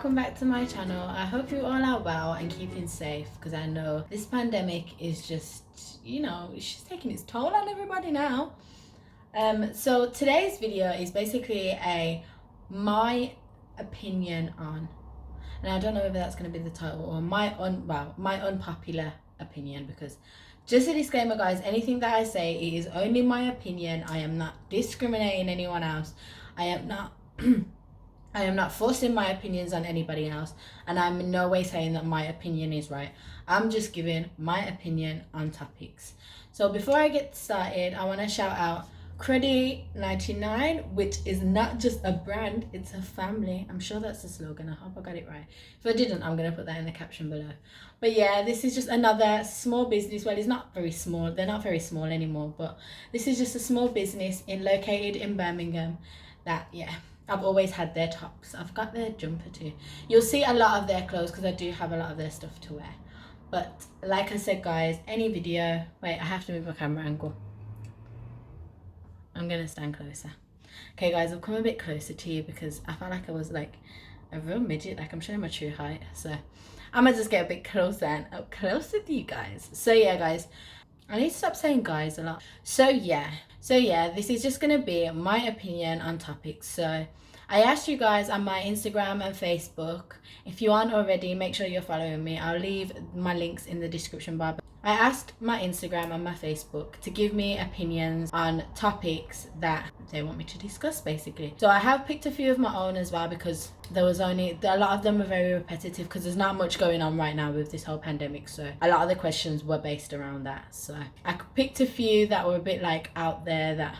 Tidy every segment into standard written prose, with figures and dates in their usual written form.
welcome back to my channel. I hope you all are well and keeping safe, because I know this pandemic is just, it's just taking its toll on everybody now. So today's video is basically a my opinion on, and I don't know whether that's going to be the title or my unpopular opinion, because just a disclaimer guys, anything that I say, it is only my opinion. I am not discriminating anyone else. I am not forcing my opinions on anybody else, and I'm in no way saying that my opinion is right. I'm just giving my opinion on topics. So before I get started, I want to shout out Cruddy99, which is not just a brand, it's a family. I'm sure that's the slogan. I hope I got it right. If I didn't, I'm going to put that in the caption below. But yeah, this is just another small business. Well, it's not very small. They're not very small anymore, but this is just a small business located in Birmingham that, yeah, I've always had their tops. I've got their jumper too. You'll see a lot of their clothes because I do have a lot of their stuff to wear. But like I said guys, any video, wait, I have to move my camera angle. I'm gonna stand closer. Okay guys, I've come a bit closer to you because I felt like I was like a real midget, like I'm showing my true height. So I'm gonna just get a bit closer and up closer to you guys. So yeah guys, I need to stop saying guys a lot. So yeah, this is just gonna be my opinion on topics. So I asked you guys on my Instagram and Facebook. If you aren't already, make sure you're following me. I'll leave my links in the description bar. I asked my Instagram and my Facebook to give me opinions on topics that they want me to discuss basically. So I have picked a few of my own as well, because there was only a lot of them were very repetitive because there's not much going on right now with this whole pandemic, so a lot of the questions were based around that. So I picked a few that were a bit like out there that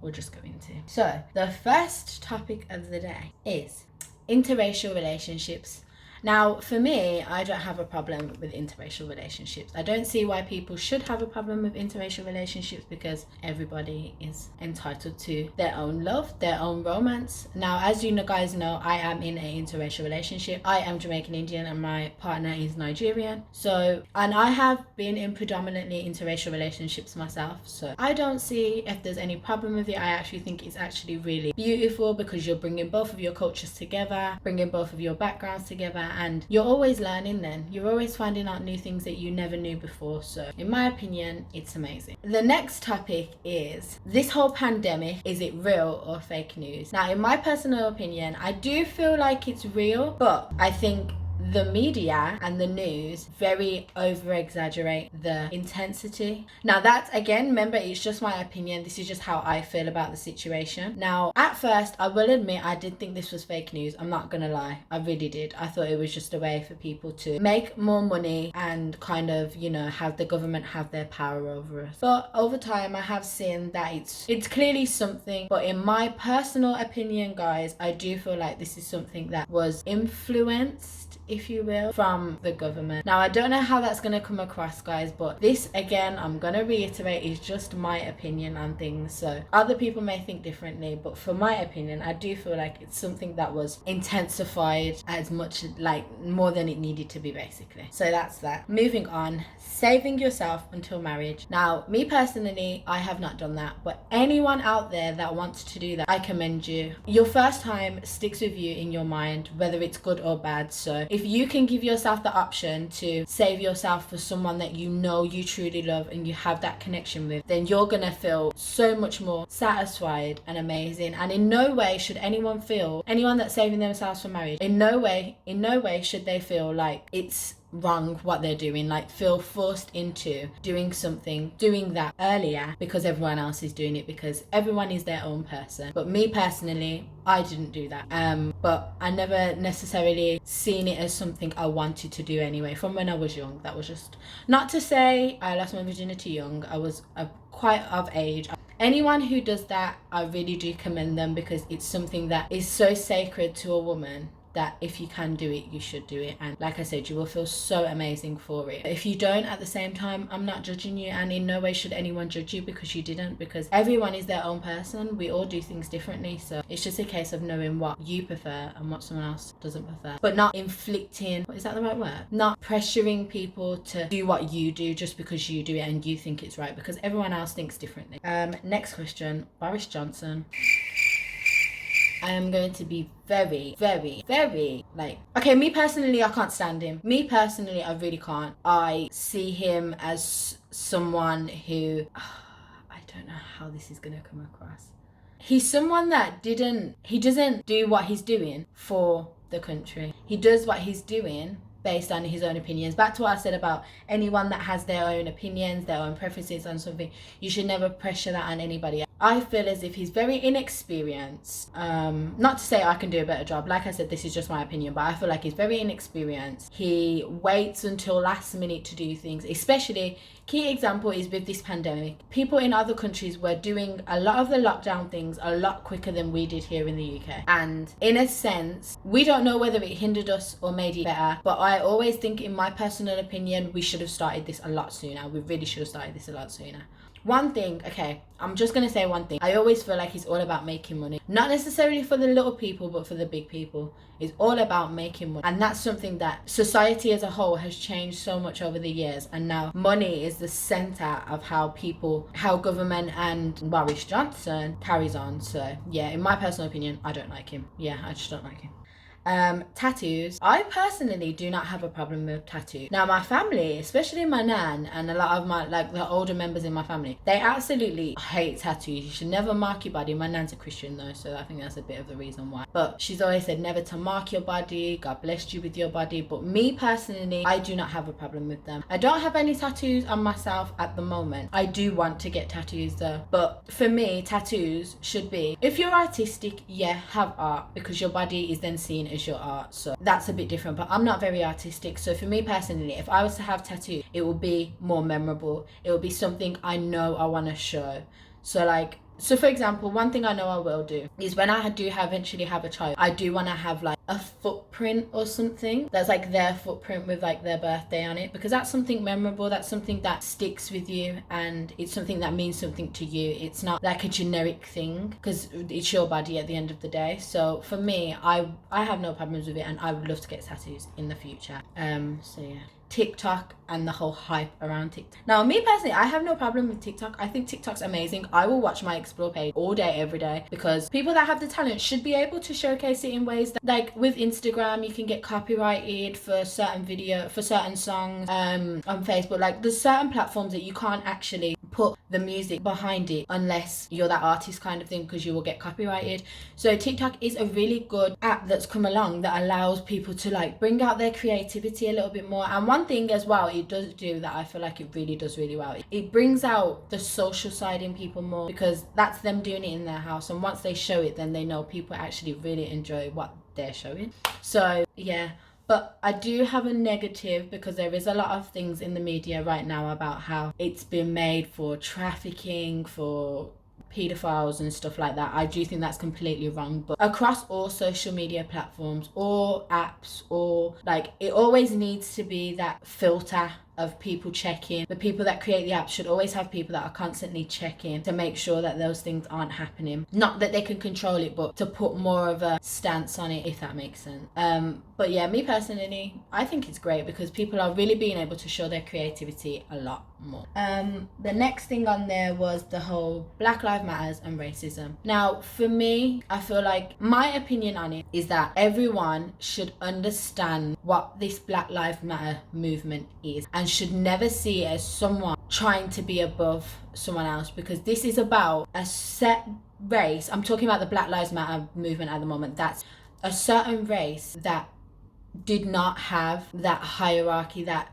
we'll just go into. So the first topic of the day is interracial relationships. Now for me, I don't have a problem with interracial relationships. I don't see why people should have a problem with interracial relationships, because everybody is entitled to their own love, their own romance. Now as you guys know, I am in an interracial relationship. I am Jamaican Indian and my partner is Nigerian. So, and I have been in predominantly interracial relationships myself, so I don't see if there's any problem with it. I actually think it's actually really beautiful, because you're bringing both of your cultures together, bringing both of your backgrounds together, and you're always learning. Then you're always finding out new things that you never knew before. So in my opinion, it's amazing. The next topic is this whole pandemic, is it real or fake news? Now in my personal opinion, I do feel like it's real, but I think the media and the news very over exaggerate the intensity. Now that's, again, remember, it's just my opinion. This is just how I feel about the situation. Now at first, I will admit, I did think this was fake news. I'm not gonna lie, I really did. I thought it was just a way for people to make more money and kind of, have the government have their power over us. But over time, I have seen that it's clearly something. But in my personal opinion guys, I do feel like this is something that was influenced, if you will, from the government. Now I don't know how that's going to come across guys, but this, again, I'm going to reiterate, is just my opinion on things. So other people may think differently, but for my opinion, I do feel like it's something that was intensified as much, like more than it needed to be basically. So that's that. Moving on, saving yourself until marriage. Now me personally, I have not done that, but anyone out there that wants to do that, I commend you. Your first time sticks with you in your mind, whether it's good or bad. So if you can give yourself the option to save yourself for someone that you know you truly love and you have that connection with, then you're gonna feel so much more satisfied and amazing. And in no way should anyone that's saving themselves for marriage, in no way should they feel like it's wrong what they're doing, like feel forced into doing that earlier because everyone else is doing it, because everyone is their own person. But me personally, I didn't do that, but I never necessarily seen it as something I wanted to do anyway. From when I was young, that was just, not to say I lost my virginity young, I was quite of age. Anyone who does that, I really do commend them, because it's something that is so sacred to a woman that if you can do it, you should do it. And like I said, you will feel so amazing for it. If you don't, at the same time, I'm not judging you, and in no way should anyone judge you because you didn't, because everyone is their own person. We all do things differently, so it's just a case of knowing what you prefer and what someone else doesn't prefer, but not inflicting, is that the right word? Not pressuring people to do what you do just because you do it and you think it's right, because everyone else thinks differently. Next question, Boris Johnson. I am going to be very, very, very, like, okay, me personally, I can't stand him. Me personally, I really can't. I see him as someone who, I don't know how this is gonna come across. He's someone that he doesn't do what he's doing for the country. He does what he's doing based on his own opinions. Back to what I said about anyone that has their own opinions, their own preferences on something, you should never pressure that on anybody. I feel as if he's very inexperienced. Not to say I can do a better job. Like I said, this is just my opinion, but I feel like he's very inexperienced. He waits until last minute to do things, especially, key example is with this pandemic. People in other countries were doing a lot of the lockdown things a lot quicker than we did here in the UK. And in a sense, we don't know whether it hindered us or made it better, but I always think, in my personal opinion, we should have started this a lot sooner. We really should have started this a lot sooner. One thing, okay, I'm just going to say one thing. I always feel like it's all about making money. Not necessarily for the little people, but for the big people. It's all about making money. And that's something that society as a whole has changed so much over the years. And now money is the center of how government and Boris Johnson carries on. So yeah, in my personal opinion, I don't like him. Yeah, I just don't like him. Tattoos. I personally do not have a problem with tattoos. Now, my family, especially my nan and a lot of my, like, the older members in my family, they absolutely hate tattoos. You should never mark your body. My nan's a Christian though, so I think that's a bit of the reason why. But she's always said never to mark your body. God blessed you with your body. But me personally, I do not have a problem with them. I don't have any tattoos on myself at the moment. I do want to get tattoos though. But for me, tattoos should be, if you're artistic, yeah, have art, because your body is then seen as your art, so that's a bit different. But I'm not very artistic, so for me personally, if I was to have tattoos, it would be more memorable. It would be something I know I want to show. So for example, one thing I know I will do is when I do eventually have a child, I do want to have like a footprint or something that's like their footprint with like their birthday on it, because that's something memorable. That's something that sticks with you, and it's something that means something to you. It's not like a generic thing, because it's your body at the end of the day. So for me, I have no problems with it, and I would love to get tattoos in the future. So yeah. TikTok and the whole hype around TikTok. Now, me personally, I have no problem with TikTok. I think TikTok's amazing. I will watch my explore page all day, every day, because people that have the talent should be able to showcase it in ways that, like with Instagram, you can get copyrighted for certain songs. On Facebook, like there's certain platforms that you can't actually put the music behind it unless you're that artist kind of thing, because you will get copyrighted. So TikTok is a really good app that's come along that allows people to like bring out their creativity a little bit more. And one thing as well it does do that I feel like it really does really well, it brings out the social side in people more, because that's them doing it in their house, and once they show it, then they know people actually really enjoy what they're showing. So yeah. But I do have a negative, because there is a lot of things in the media right now about how it's been made for trafficking, for pedophiles and stuff like that. I do think that's completely wrong. But across all social media platforms or apps, or like, it always needs to be that filter of people checking. The people that create the app should always have people that are constantly checking to make sure that those things aren't happening. Not that they can control it, but to put more of a stance on it, if that makes sense. But yeah, me personally, I think it's great, because people are really being able to show their creativity a lot more. The next thing on there was the whole Black Lives Matters and racism. Now, for me, I feel like my opinion on it is that everyone should understand what this Black Lives Matter movement is, and should never see it as someone trying to be above someone else, because this is about a set race. I'm talking about the Black Lives Matter movement at the moment. That's a certain race that did not have that hierarchy, that's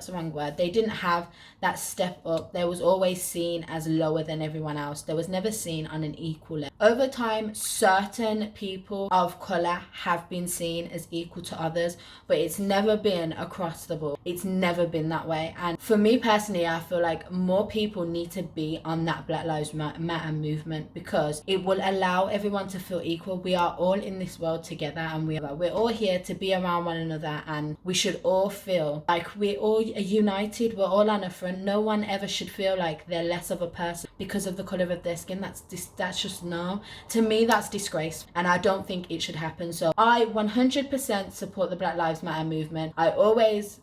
the wrong word. They didn't have that step up. They was always seen as lower than everyone else. They was never seen on an equal level. Over time, certain people of colour have been seen as equal to others, but it's never been across the board. It's never been that way. And for me personally, I feel like more people need to be on that Black Lives Matter movement, because it will allow everyone to feel equal. We are all in this world together, and we're all here to be around one another, and we should all feel like we're all united. We're all on a front. No one ever should feel like they're less of a person because of the colour of their skin. That's just no. criminal. To me, that's disgrace, and I don't think it should happen. So I 100% support the Black Lives Matter movement. I always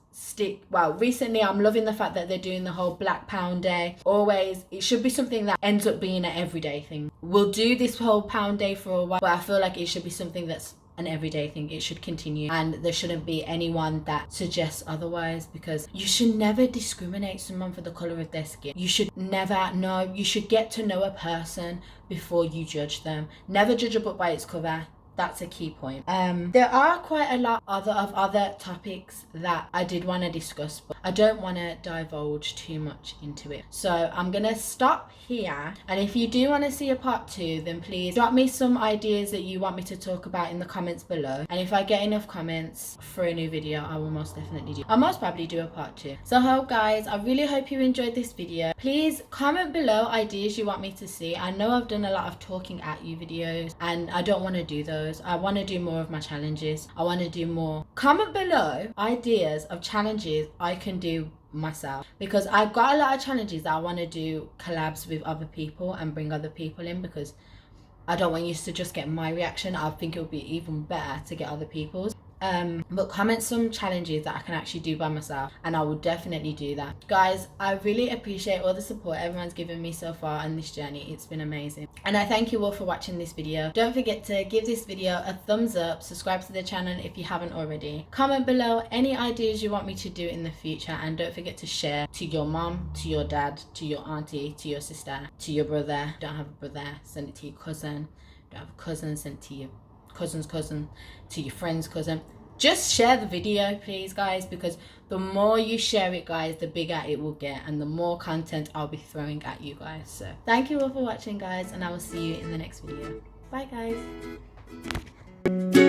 recently I'm loving the fact that they're doing the whole Black Pound Day. Always, it should be something that ends up being an everyday thing. We'll do this whole Pound Day for a while, but I feel like it should be something that's an everyday thing. It should continue, and there shouldn't be anyone that suggests otherwise, because you should never discriminate someone for the color of their skin. You should never know. You should get to know a person before you judge them. Never judge a book by its cover. That's a key point. There are quite a lot of other topics that I did want to discuss, but I don't want to divulge too much into it. So I'm gonna stop here, and if you do want to see a part 2, then please drop me some ideas that you want me to talk about in the comments below, and if I get enough comments for a new video, I will most definitely do. I'll most probably do a part 2. So guys, I really hope you enjoyed this video. Please comment below ideas you want me to see. I know I've done a lot of talking at you videos, and I don't want to do those. I want to do more of my challenges. I want to do more. Comment below ideas of challenges I can do myself, because I've got a lot of challenges that I want to do collabs with other people and bring other people in, because I don't want you to just get my reaction. I think it would be even better to get other people's. But comment some challenges that I can actually do by myself, and I will definitely do that. Guys, I really appreciate all the support everyone's given me so far on this journey. It's been amazing, and I thank you all for watching this video. Don't forget to give this video a thumbs up, subscribe to the channel if you haven't already, comment below any ideas you want me to do in the future, and don't forget to share to your mom, to your dad, to your auntie, to your sister, to your brother. Don't have a brother, send it to your cousin. Don't have a cousin, send it to your cousin's cousin, to your friend's cousin. Just share the video, please, guys, because the more you share it, guys, the bigger it will get, and the more content I'll be throwing at you guys. So thank you all for watching, guys, and I will see you in the next video. Bye, guys.